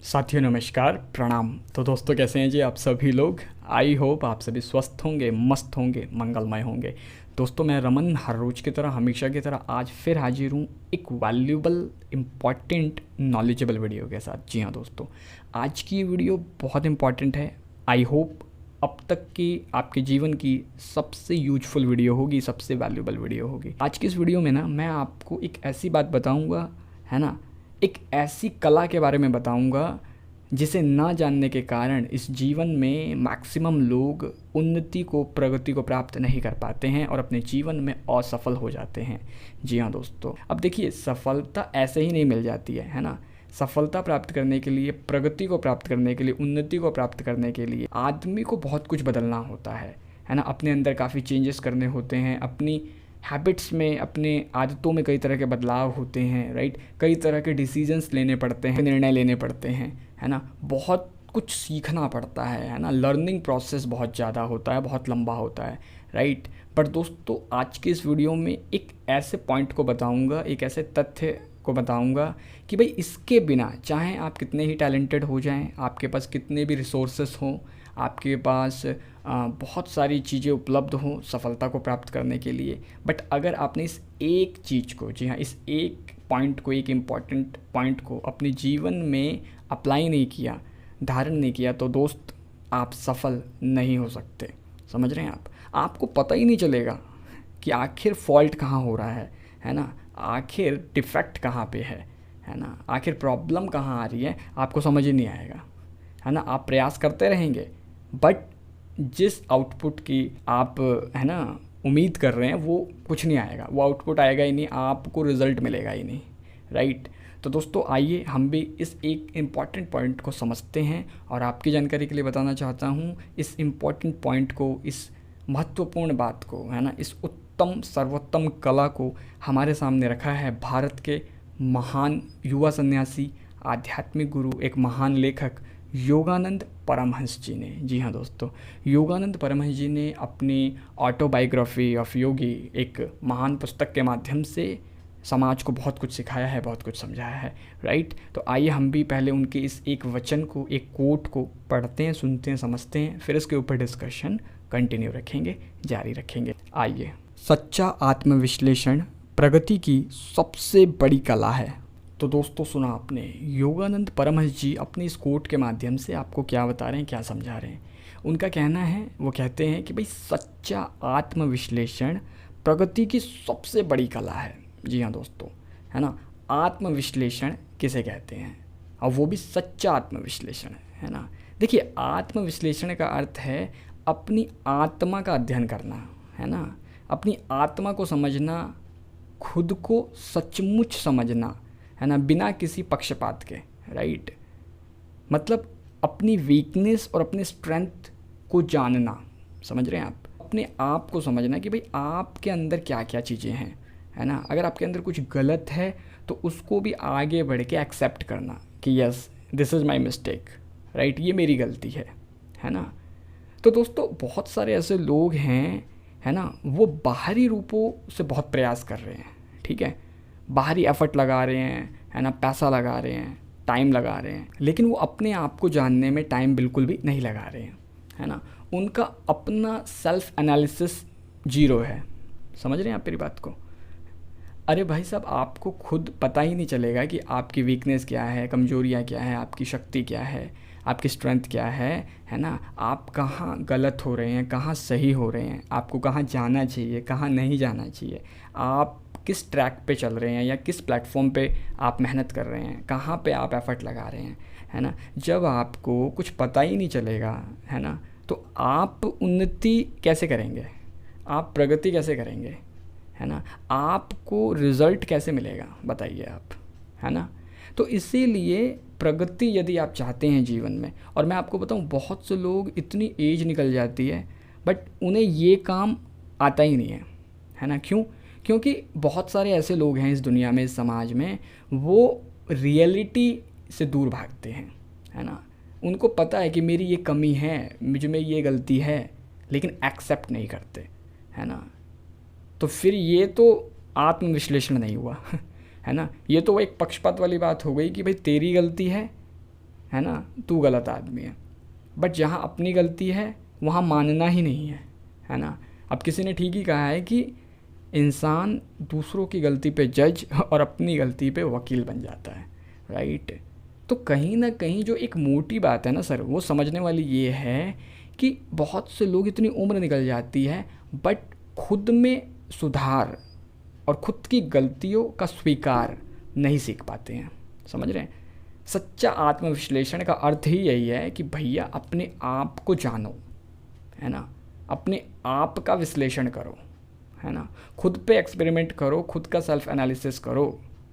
साथियों नमस्कार प्रणाम। तो दोस्तों कैसे हैं जी आप सभी लोग। आई होप आप सभी स्वस्थ होंगे, मस्त होंगे, मंगलमय होंगे। दोस्तों मैं रमन हर रोज़ की तरह, हमेशा की तरह आज फिर हाजिर हूँ एक वैल्यूबल, इम्पॉर्टेंट, नॉलेजेबल वीडियो के साथ। जी हाँ दोस्तों, आज की ये वीडियो बहुत इम्पॉर्टेंट है। आई होप अब तक की आपके जीवन की सबसे यूजफुल वीडियो होगी, सबसे वैल्यूबल वीडियो होगी। आज की इस वीडियो में ना मैं आपको एक ऐसी बात बताऊंगा, है ना, एक ऐसी कला के बारे में बताऊंगा जिसे ना जानने के कारण इस जीवन में मैक्सिमम लोग उन्नति को, प्रगति को प्राप्त नहीं कर पाते हैं और अपने जीवन में असफल हो जाते हैं। जी हाँ दोस्तों, अब देखिए सफलता ऐसे ही नहीं मिल जाती है ना। सफलता प्राप्त करने के लिए, प्रगति को प्राप्त करने के लिए, उन्नति को प्राप्त करने के लिए आदमी को बहुत कुछ बदलना होता है ना। अपने अंदर काफ़ी चेंजेस करने होते हैं, अपनी हैबिट्स में, अपने आदतों में कई तरह के बदलाव होते हैं, राइट। कई तरह के डिसीजंस लेने पड़ते हैं, निर्णय लेने पड़ते हैं, है ना। बहुत कुछ सीखना पड़ता है ना। लर्निंग प्रोसेस बहुत ज़्यादा होता है, बहुत लंबा होता है, राइट। पर दोस्तों आज के इस वीडियो में एक ऐसे पॉइंट को बताऊंगा, एक ऐसे तथ्य को बताऊंगा कि भाई इसके बिना चाहे आप कितने ही टैलेंटेड हो जाएं, आपके पास कितने भी रिसोर्सेस हों, आपके पास बहुत सारी चीज़ें उपलब्ध हों सफलता को प्राप्त करने के लिए, बट अगर आपने इस एक चीज़ को, जी हाँ, इस एक पॉइंट को, एक इम्पॉर्टेंट पॉइंट को अपने जीवन में अप्लाई नहीं किया, धारण नहीं किया, तो दोस्त आप सफल नहीं हो सकते। समझ रहे हैं आप। आपको पता ही नहीं चलेगा कि आखिर फॉल्ट कहाँ हो रहा है ना। आखिर डिफेक्ट कहाँ पे है ना। आखिर प्रॉब्लम कहाँ आ रही है, आपको समझ ही नहीं आएगा, है ना। आप प्रयास करते रहेंगे बट जिस आउटपुट की आप, है ना, उम्मीद कर रहे हैं वो कुछ नहीं आएगा, वो आउटपुट आएगा ही नहीं, आपको रिज़ल्ट मिलेगा ही नहीं, राइट। तो दोस्तों आइए हम भी इस एक इम्पॉर्टेंट पॉइंट को समझते हैं और आपकी जानकारी के लिए बताना चाहता हूँ इस इम्पॉर्टेंट पॉइंट को, इस महत्वपूर्ण बात को, है ना, इस उत्तम सर्वोत्तम कला को हमारे सामने रखा है भारत के महान युवा सन्यासी, आध्यात्मिक गुरु, एक महान लेखक योगानंद परमहंस जी ने। जी हाँ दोस्तों, योगानंद परमहंस जी ने अपनी ऑटोबायोग्राफी ऑफ योगी, एक महान पुस्तक के माध्यम से समाज को बहुत कुछ सिखाया है, बहुत कुछ समझाया है, राइट। तो आइए हम भी पहले उनके इस एक वचन को, एक कोट को पढ़ते हैं, सुनते हैं, समझते हैं, फिर इसके ऊपर डिस्कशन कंटिन्यू रखेंगे, जारी रखेंगे। आइए। सच्चा आत्मविश्लेषण प्रगति की सबसे बड़ी कला है। तो दोस्तों सुना आपने, योगानंद परमहंस जी अपने इस कोट के माध्यम से आपको क्या बता रहे हैं, क्या समझा रहे हैं। उनका कहना है, वो कहते हैं कि भाई सच्चा आत्मविश्लेषण प्रगति की सबसे बड़ी कला है। जी हाँ दोस्तों, है ना। आत्मविश्लेषण किसे कहते हैं, और वो भी सच्चा आत्मविश्लेषण, है ना। देखिए आत्मविश्लेषण का अर्थ है अपनी आत्मा का अध्ययन करना, है ना। अपनी आत्मा को समझना, खुद को सचमुच समझना, है ना, बिना किसी पक्षपात के, राइट। मतलब अपनी वीकनेस और अपने स्ट्रेंथ को जानना, समझ रहे हैं आप। अपने आप को समझना कि भाई आपके अंदर क्या क्या चीज़ें हैं, है ना। अगर आपके अंदर कुछ गलत है तो उसको भी आगे बढ़ के एक्सेप्ट करना कि yes this is my mistake, right, ये मेरी गलती है ना। तो दोस्तों बहुत सारे ऐसे लोग हैं, है ना, वो बाहरी रूपों से बहुत प्रयास कर रहे हैं, ठीक है, बाहरी एफर्ट लगा रहे हैं, है ना, पैसा लगा रहे हैं, टाइम लगा रहे हैं, लेकिन वो अपने आप को जानने में टाइम बिल्कुल भी नहीं लगा रहे हैं, है ना। उनका अपना सेल्फ एनालिसिस जीरो है। समझ रहे हैं आप मेरी बात को। अरे भाई साहब, आपको खुद पता ही नहीं चलेगा कि आपकी वीकनेस क्या है, कमजोरियाँ क्या है, आपकी शक्ति क्या है, आपकी स्ट्रेंथ क्या है ना। आप कहाँ गलत हो रहे हैं, कहाँ सही हो रहे हैं, आपको कहाँ जाना चाहिए, कहाँ नहीं जाना चाहिए, आप किस ट्रैक पे चल रहे हैं या किस प्लेटफॉर्म पे आप मेहनत कर रहे हैं, कहाँ पे आप एफर्ट लगा रहे हैं, है ना। जब आपको कुछ पता ही नहीं चलेगा, है ना, तो आप उन्नति कैसे करेंगे, आप प्रगति कैसे करेंगे, है ना। आपको रिज़ल्ट कैसे मिलेगा बताइए आप, है ना। तो इसीलिए प्रगति यदि आप चाहते हैं जीवन में, और मैं आपको बताऊं बहुत से लोग, इतनी एज निकल जाती है बट उन्हें ये काम आता ही नहीं है ना। क्यों? क्योंकि बहुत सारे ऐसे लोग हैं इस दुनिया में, इस समाज में, वो रियलिटी से दूर भागते हैं, है ना। उनको पता है कि मेरी ये कमी है, मुझ में ये गलती है, लेकिन एक्सेप्ट नहीं करते, है ना। तो फिर ये तो आत्मविश्लेषण नहीं हुआ है ना। ये तो एक पक्षपात वाली बात हो गई कि भाई तेरी गलती है, है ना, तू गलत आदमी है। बट जहाँ अपनी गलती है वहाँ मानना ही नहीं है ना। अब किसी ने ठीक ही कहा है कि इंसान दूसरों की गलती पे जज और अपनी गलती पे वकील बन जाता है, राइट। तो कहीं ना कहीं जो एक मोटी बात है ना सर, वो समझने वाली ये है कि बहुत से लोग, इतनी उम्र निकल जाती है बट खुद में सुधार और खुद की गलतियों का स्वीकार नहीं सीख पाते हैं। समझ रहे हैं? सच्चा आत्मविश्लेषण का अर्थ ही यही है कि भैया अपने आप को जानो, है ना, अपने आप का विश्लेषण करो, है ना, खुद पे एक्सपेरिमेंट करो, खुद का सेल्फ एनालिसिस करो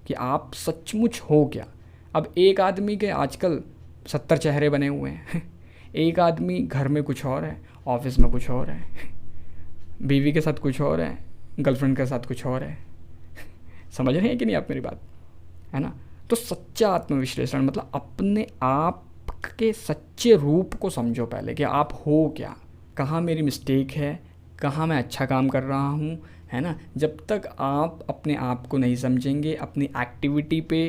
कि आप सचमुच हो क्या। अब एक आदमी के आजकल 70 चेहरे बने हुए हैं एक आदमी घर में कुछ और है, ऑफिस में कुछ और है, बीवी के साथ कुछ और है, गर्लफ्रेंड के साथ कुछ और है समझ रहे हैं कि नहीं आप मेरी बात, है ना। तो सच्चा आत्मविश्लेषण मतलब अपने आप के सच्चे रूप को समझो पहले कि आप हो क्या, कहाँ मेरी मिस्टेक है, कहाँ मैं अच्छा काम कर रहा हूँ, है ना। जब तक आप अपने आप को नहीं समझेंगे, अपनी एक्टिविटी पे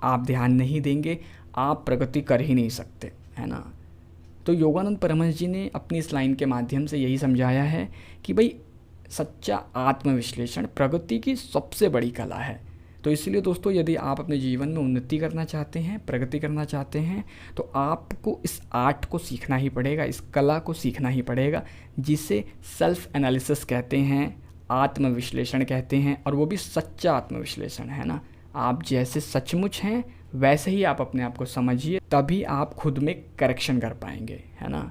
आप ध्यान नहीं देंगे, आप प्रगति कर ही नहीं सकते, है ना। तो योगानंद परमहंस जी ने अपनी इस लाइन के माध्यम से यही समझाया है कि भाई सच्चा आत्मविश्लेषण प्रगति की सबसे बड़ी कला है। तो इसलिए दोस्तों, यदि आप अपने जीवन में उन्नति करना चाहते हैं, प्रगति करना चाहते हैं, तो आपको इस आर्ट को सीखना ही पड़ेगा, इस कला को सीखना ही पड़ेगा, जिसे सेल्फ एनालिसिस कहते हैं, आत्मविश्लेषण कहते हैं, और वो भी सच्चा आत्मविश्लेषण, है ना। आप जैसे सचमुच हैं वैसे ही आप अपने आप को समझिए, तभी आप खुद में करेक्शन कर पाएंगे, है ना।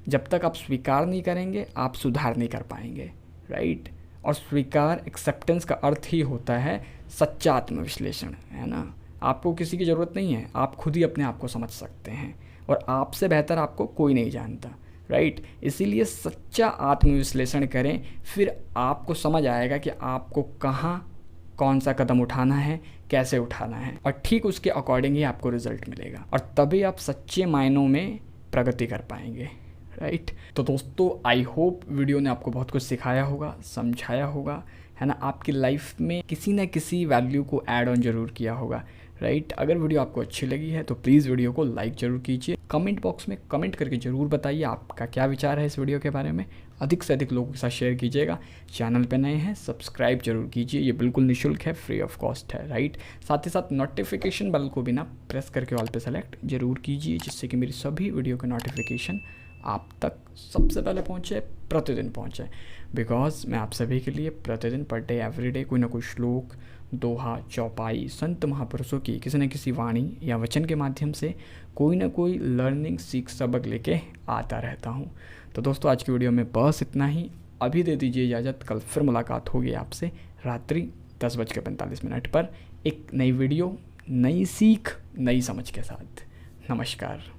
जब तक आप स्वीकार नहीं करेंगे आप सुधार नहीं कर पाएंगे, राइट। और स्वीकार, एक्सेप्टेंस का अर्थ ही होता है सच्चा आत्मविश्लेषण, है ना। आपको किसी की ज़रूरत नहीं है, आप खुद ही अपने आप को समझ सकते हैं, और आपसे बेहतर आपको कोई नहीं जानता, राइट। इसीलिए सच्चा आत्मविश्लेषण करें, फिर आपको समझ आएगा कि आपको कहाँ कौन सा कदम उठाना है, कैसे उठाना है, और ठीक उसके अकॉर्डिंग ही आपको रिजल्ट मिलेगा, और तभी आप सच्चे मायनों में प्रगति कर पाएंगे, राइट। तो दोस्तों, आई होप वीडियो ने आपको बहुत कुछ सिखाया होगा, समझाया होगा, है ना, आपकी लाइफ में किसी न किसी वैल्यू को ऐड ऑन ज़रूर किया होगा, राइट। अगर वीडियो आपको अच्छी लगी है तो प्लीज़ वीडियो को लाइक ज़रूर कीजिए, कमेंट बॉक्स में कमेंट करके ज़रूर बताइए आपका क्या विचार है इस वीडियो के बारे में, अधिक से अधिक लोगों के साथ शेयर कीजिएगा। चैनल पे नए हैं सब्सक्राइब जरूर कीजिए, ये बिल्कुल निःशुल्क है, फ्री ऑफ कॉस्ट है, राइट। साथ ही साथ नोटिफिकेशन बेल को भी ना प्रेस करके ऑल पे सेलेक्ट जरूर कीजिए, जिससे कि मेरी सभी वीडियो के नोटिफिकेशन आप तक सबसे पहले पहुँचे, प्रतिदिन पहुँचे। बिकॉज मैं आप सभी के लिए प्रतिदिन, पर डे, एवरी डे कोई ना कोई श्लोक, दोहा, चौपाई, संत महापुरुषों की किसी न किसी वाणी या वचन के माध्यम से कोई ना कोई लर्निंग, सीख, सबक लेके आता रहता हूँ। तो दोस्तों, आज की वीडियो में बस इतना ही। अभी दे दीजिए इजाज़त, कल फिर मुलाकात होगी आपसे रात्रि 10:45 पर एक नई वीडियो, नई सीख, नई समझ के साथ। नमस्कार।